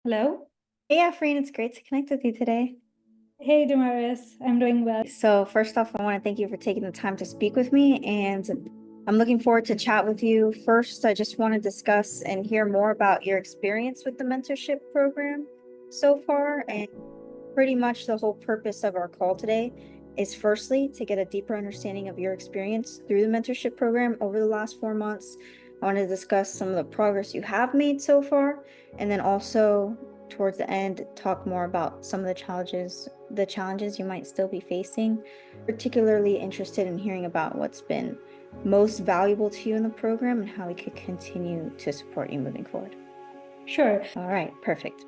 Hello. Hey, Afreen, it's great to connect with you today. Hey, Damaris. I'm doing well. So, first off, I want to thank you for taking the time to speak with me, and I'm looking forward to chat with you. First, I just want to discuss and hear more about your experience with the mentorship program so far. And pretty much the whole purpose of our call today is firstly to get a deeper understanding of your experience through the mentorship program over the last 4 months. I want to discuss some of the progress you have made so far, and then also towards the end talk more about some of the challenges you might still be facing. Particularly interested in hearing about what's been most valuable to you in the program and how we could continue to support you moving forward. Sure. All right, perfect.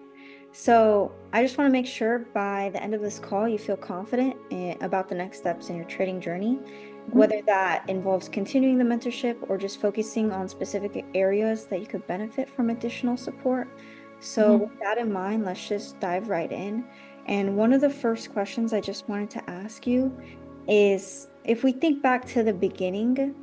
So I just want to make sure by the end of this call, you feel confident about the next steps in your trading journey, Mhm. whether that involves continuing the mentorship or just focusing on specific areas that you could benefit from additional support. So with Mhm. that in mind, let's just dive right in. And one of the first questions I just wanted to ask you is, if we think back to the beginning,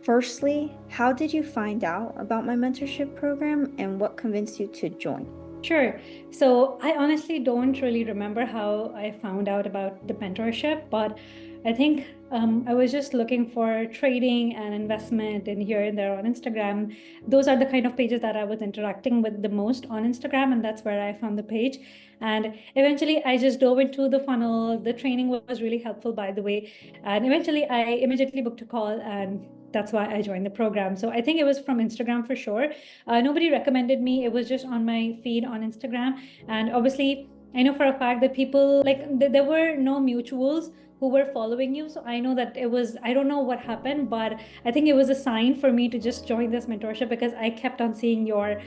firstly, how did you find out about my mentorship program and what convinced you to join? Sure. So I honestly don't really remember how I found out about the mentorship, but I think I was just looking for trading and investment in here and there on Instagram. Those are the kind of pages that I was interacting with the most on Instagram, and that's where I found the page. And eventually, I just dove into the funnel. The training was really helpful, by the way. And eventually, I immediately booked a call, and that's why I joined the program. So I think it was from Instagram for sure. Nobody recommended me. It was just on my feed on Instagram. And obviously, I know for a fact that people like there were no mutuals who were following you. So I know that it was, I don't know what happened, but I think it was a sign for me to just join this mentorship because I kept on seeing your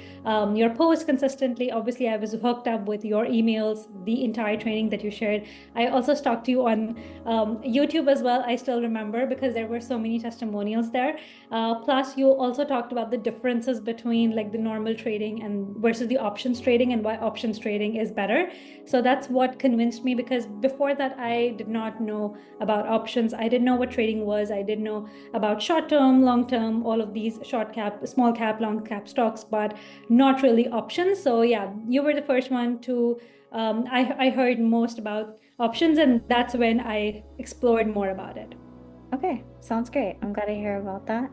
posts consistently. Obviously, I was hooked up with your emails, the entire training that you shared. I also stalked you on YouTube as well. I still remember because there were so many testimonials there. Plus, you also talked about the differences between like the normal trading and versus the options trading and why options trading is better. So that's what convinced me because before that, I did not know about options. I didn't know what trading was. I didn't know about short term, long term, all of these short cap, small cap, long cap stocks, but not really options. So, yeah, you were the first one to. I heard most about options, and that's when I explored more about it. Okay, sounds great. I'm glad to hear about that.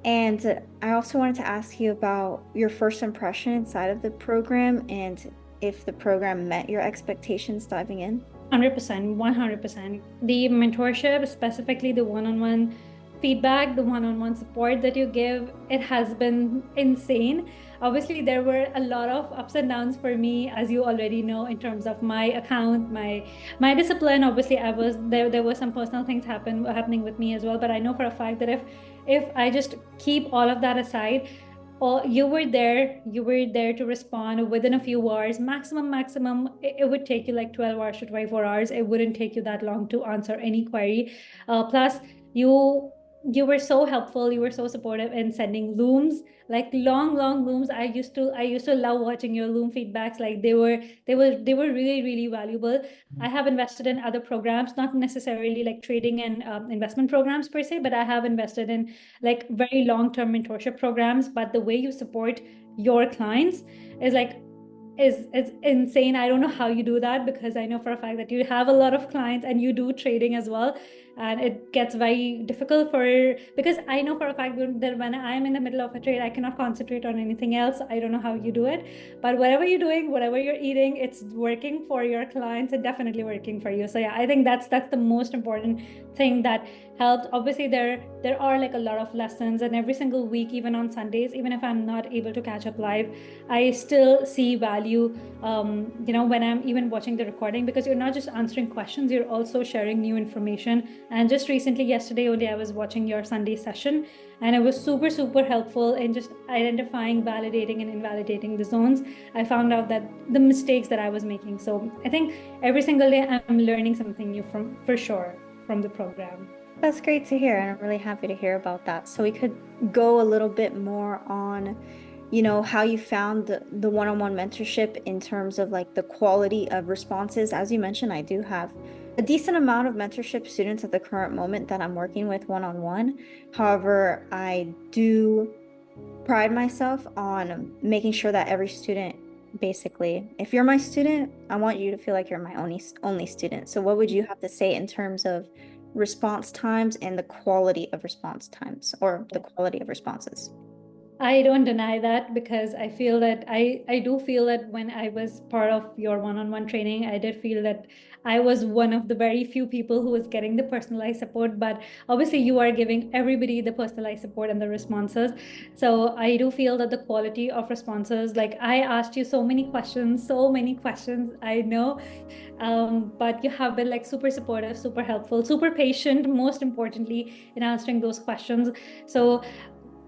And I also wanted to ask you about your first impression inside of the program and if the program met your expectations diving in. 100%, 100%. The mentorship, specifically the one-on-one feedback, the one-on-one support that you give, it has been insane. Obviously, there were a lot of ups and downs for me, as you already know, in terms of my account, my discipline. Obviously, I was there. There were some personal things happening with me as well. But I know for a fact that if I just keep all of that aside, or you were there to respond within a few hours maximum. It would take you like 12 hours to 24 hours. It wouldn't take you that long to answer any query. Plus, you you were so helpful, you were so supportive in sending looms, like long looms. I used to love watching your loom feedbacks. Like they were really valuable. I have invested in other programs, not necessarily like trading and investment programs per se, but I have invested in like very long-term mentorship programs. But the way you support your clients is like is insane. I don't know how you do that because I know for a fact that you have a lot of clients and you do trading as well. And it gets very difficult for because I know for a fact that when I am in the middle of a trade, I cannot concentrate on anything else. I don't know how you do it, but whatever you're doing, whatever you're eating, it's working for your clients and definitely working for you. So yeah, I think that's the most important thing that helped. Obviously, there are like a lot of lessons, and every single week, even on Sundays, even if I'm not able to catch up live, I still see value, when I'm even watching the recording because you're not just answering questions, you're also sharing new information. And just recently, yesterday only, I was watching your Sunday session, and it was super helpful in just identifying, validating, and invalidating the zones. I found out that the mistakes that I was making. So I think every single day I'm learning something new from for sure from the program. That's great to hear, and I'm really happy to hear about that. So we could go a little bit more on, how you found the one-on-one mentorship in terms of like the quality of responses. As you mentioned, I do have a decent amount of mentorship students at the current moment that I'm working with one-on-one. However, I do pride myself on making sure that every student basically. If you're my student, I want you to feel like you're my only student. So what would you have to say in terms of response times and the quality of response times or the quality of responses? I don't deny that because I feel that I do feel that when I was part of your one-on-one training, I did feel that I was one of the very few people who was getting the personalized support. But obviously, you are giving everybody the personalized support and the responses. So I do feel that the quality of responses, like I asked you so many questions. I know, but you have been like super supportive, super helpful, super patient, most importantly, in answering those questions. So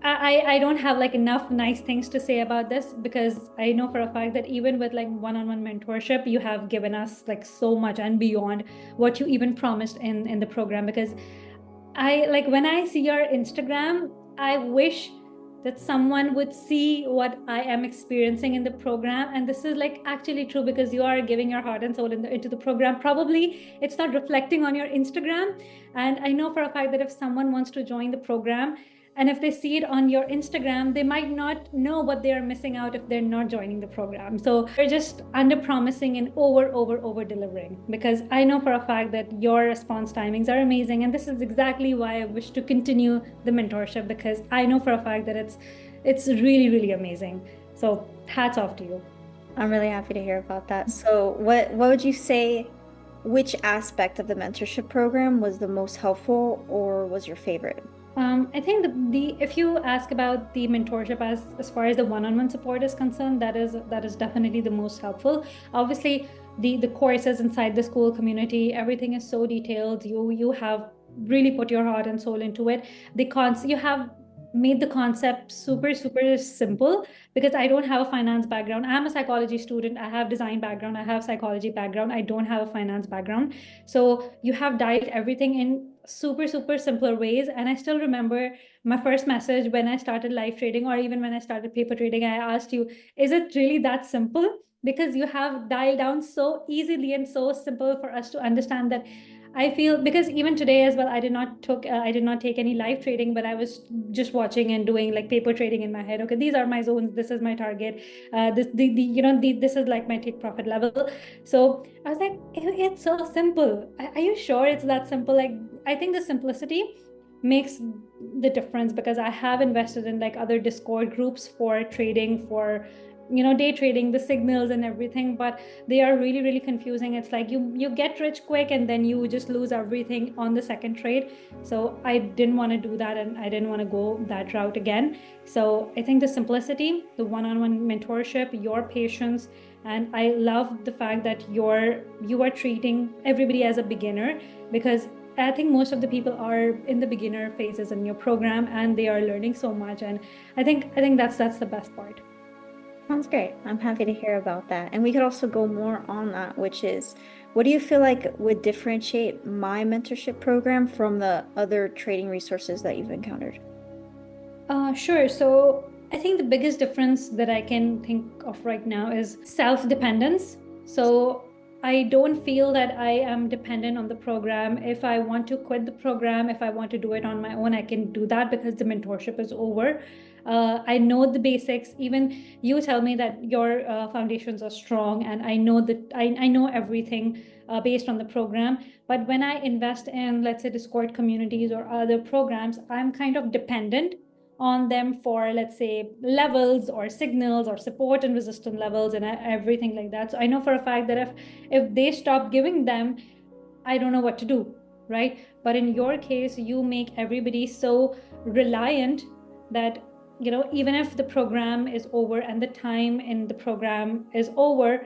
I don't have like enough nice things to say about this because I know for a fact that even with like one-on-one mentorship, you have given us like so much and beyond what you even promised in the program. Because I like when I see your Instagram, I wish that someone would see what I am experiencing in the program. And this is like actually true because you are giving your heart and soul into the program. Probably it's not reflecting on your Instagram. And I know for a fact that if someone wants to join the program, and if they see it on your Instagram, they might not know what they are missing out if they're not joining the program. So they're just under promising and over delivering. Because I know for a fact that your response timings are amazing. And this is exactly why I wish to continue the mentorship, because I know for a fact that it's really amazing. So hats off to you. I'm really happy to hear about that. So what would you say, which aspect of the mentorship program was the most helpful or was your favorite? I think the if you ask about the mentorship as far as the one-on-one support is concerned, that is definitely the most helpful. Obviously, the courses inside the school community, everything is so detailed. You have really put your heart and soul into it. You have made the concept super simple because I don't have a finance background. I'm a psychology student. I have design background. I have psychology background. I don't have a finance background. So you have dialed everything in super simpler ways. And I still remember my first message when I started live trading, or even when I started paper trading, I asked you, is it really that simple? Because you have dialed down so easily and so simple for us to understand that. I feel because even today as well, I did not take any live trading, but I was just watching and doing like paper trading in my head. Okay, these are my zones. This is my target. This the this is like my take profit level. So I was like, it's so simple. Are you sure it's that simple? Like, I think the simplicity makes the difference because I have invested in like other Discord groups for trading, for day trading, the signals and everything, but they are really confusing. It's like you get rich quick and then you just lose everything on the second trade. So I didn't want to do that, and I didn't want to go that route again. So I think the simplicity, the one-on-one mentorship, your patience, and I love the fact that you are treating everybody as a beginner, because I think most of the people are in the beginner phases in your program and they are learning so much. And I think that's the best part. Sounds great. I'm happy to hear about that. And we could also go more on that, which is what do you feel like would differentiate my mentorship program from the other trading resources that you've encountered? Sure. So I think the biggest difference that I can think of right now is self-dependence. So I don't feel that I am dependent on the program. If I want to quit the program, if I want to do it on my own, I can do that because the mentorship is over. I know the basics. Even you tell me that your foundations are strong, and I know that I know everything based on the program. But when I invest in, let's say, Discord communities or other programs, I'm kind of dependent on them for, let's say, levels or signals or support and resistance levels and everything like that. So I know for a fact that if they stop giving them, I don't know what to do, right? But in your case, you make everybody so reliant that even if the program is over and the time in the program is over,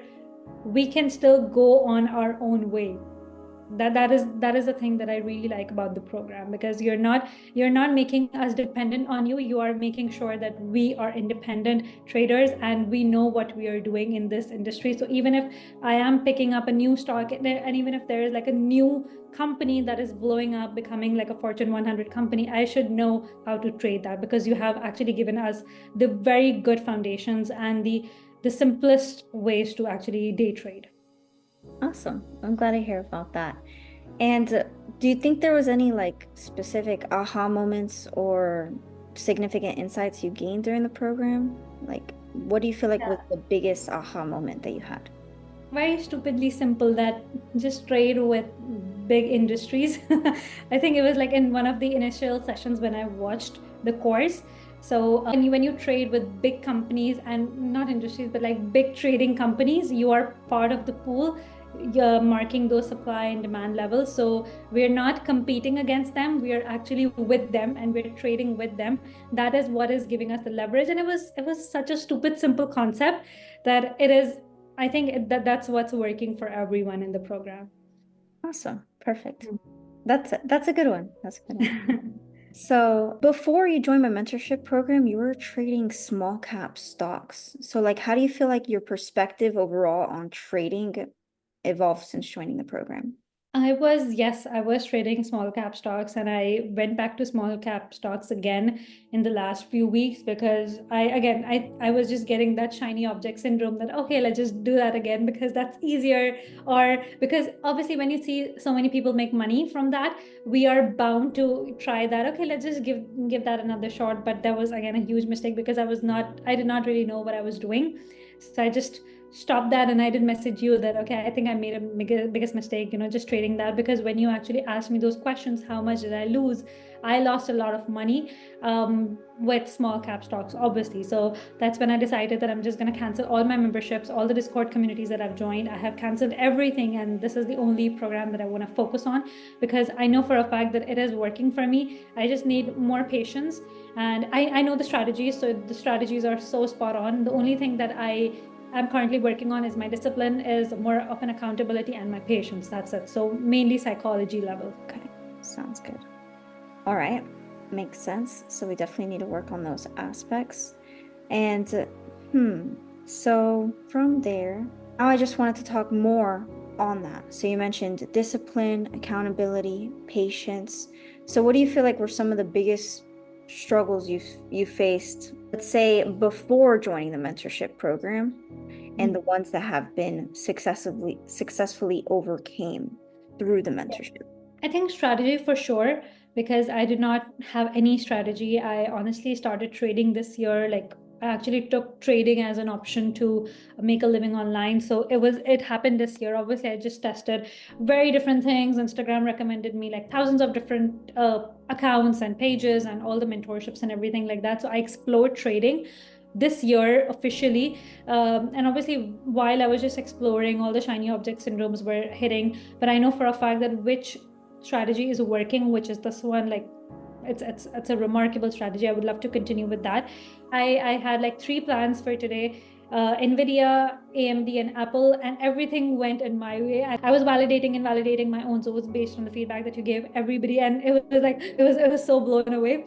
we can still go on our own way. That is the thing that I really like about the program, because you're not making us dependent on you. You are making sure that we are independent traders and we know what we are doing in this industry. So even if I am picking up a new stock, and even if there is like a new company that is blowing up, becoming like a Fortune 100 company, I should know how to trade that, because you have actually given us the very good foundations and the simplest ways to actually day trade. Awesome. I'm glad to hear about that. And do you think there was any like specific aha moments or significant insights you gained during the program? Like What do you feel like Yeah. was the biggest aha moment that you had? Very stupidly simple, that just trade with big industries. I think it was like in one of the initial sessions when I watched the course. So when you trade with big companies, and not industries, but like big trading companies, you are part of the pool. You're marking those supply and demand levels. So we're not competing against them. We are actually with them, and we're trading with them. That is what is giving us the leverage. And it was such a stupid, simple concept that it is. I think that's what's working for everyone in the program. Awesome. Perfect. That's a good one. That's a good one. So before you joined my mentorship program, you were trading small cap stocks. So like, how do you feel like your perspective overall on trading evolved since joining the program? Yes, I was trading small cap stocks, and I went back to small cap stocks again in the last few weeks because I was just getting that shiny object syndrome, that okay, let's just do that again because that's easier, or because obviously when you see so many people make money from that, we are bound to try that. Okay, let's just give that another shot. But that was again a huge mistake because I did not really know what I was doing. So I just stop that, and I did message you that okay, I think I made a biggest mistake, just trading that, because when you actually asked me those questions, how much did I lose, I lost a lot of money with small cap stocks, obviously. So that's when I decided that I'm just going to cancel all my memberships, all the Discord communities that I've joined. I have canceled everything, and this is the only program that I want to focus on, because I know for a fact that it is working for me. I just need more patience, and I know the strategies, so the strategies are so spot on. The only thing that I'm currently working on is my discipline, is more of an accountability, and my patience. That's it. So mainly psychology level. Okay, sounds good. All right, makes sense. So we definitely need to work on those aspects. And so from there, now I just wanted to talk more on that. So you mentioned discipline, accountability, patience. So what do you feel like were some of the biggest struggles you faced, let's say before joining the mentorship program, and the ones that have been successfully overcame through the mentorship? I think strategy for sure, because I did not have any strategy. I honestly started trading this year. Like, I actually took trading as an option to make a living online. So it happened this year. Obviously, I just tested very different things. Instagram recommended me like thousands of different accounts and pages and all the mentorships and everything like that. So I explored trading this year officially. And obviously, while I was just exploring, all the shiny object syndromes were hitting. But I know for a fact that which strategy is working, which is this one. Like, it's a remarkable strategy. I would love to continue with that. I had like 3 plans for today: Nvidia, AMD, and Apple, and everything went in my way. I was validating and validating my own zones based on the feedback that you gave everybody, and it was so blown away.